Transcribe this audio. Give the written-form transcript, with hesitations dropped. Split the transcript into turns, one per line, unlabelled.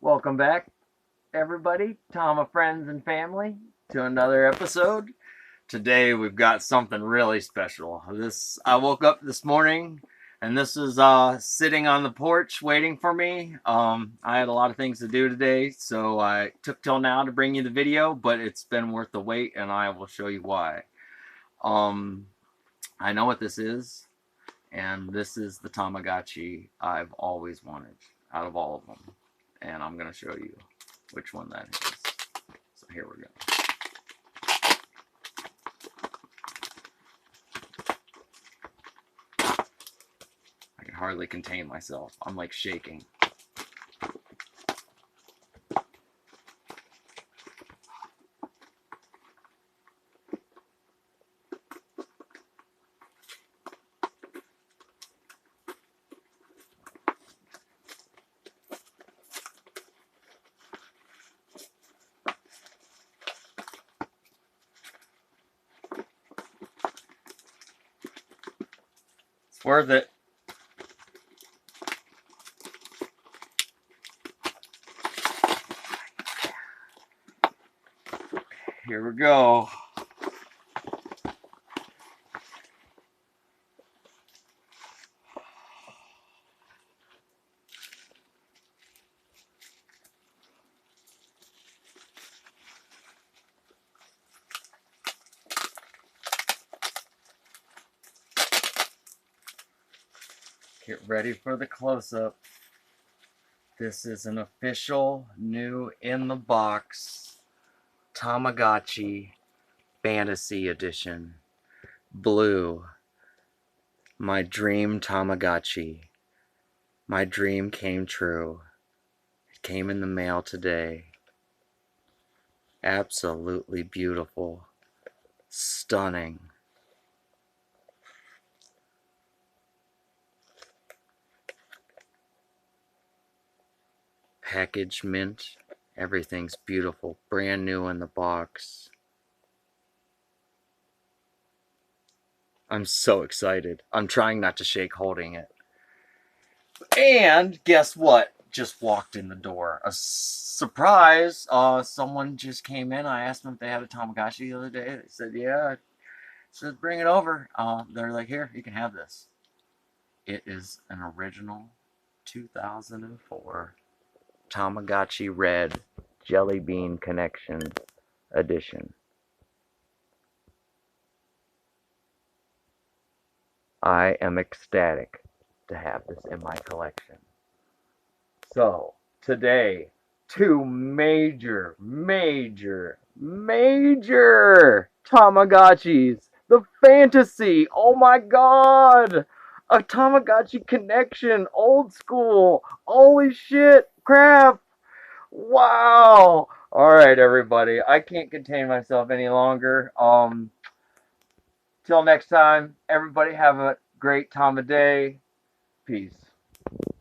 Welcome back, everybody, Tama friends and family, to another episode. Today we've got something really special. I woke up this morning and this is sitting on the porch waiting for me. I had a lot of things to do today, so I took till now to bring you the video, but it's been worth the wait, and I will show you why. Um, I know what this is, and this is the Tamagotchi I've always wanted out of all of them, and I'm gonna show you which one that is. So here we go. I can hardly contain myself. I'm like shaking. It's worth it. Here we go. Get ready for the close-up. This is an official new in the box Tamagotchi Fantasy Edition. Blue. My dream Tamagotchi. My dream came true. It came in the mail today. Absolutely beautiful. Stunning. Package mint. Everything's beautiful. Brand new in the box. I'm so excited. I'm trying not to shake holding it. And guess what? Just walked in the door. A surprise. Someone just came in. I asked them if they had a Tamagotchi the other day. They said, yeah. I said, bring it over. They're like, here, you can have this. It is an original 2004 Tamagotchi Red Jelly Bean Connection Edition. I am ecstatic to have this in my collection. So, today, two major Tamagotchis. The fantasy. Oh my god. A Tamagotchi connection. Old school. Holy shit. Crap. Wow. All right, everybody. I can't contain myself any longer. Till next time, everybody have a great time of day. Peace.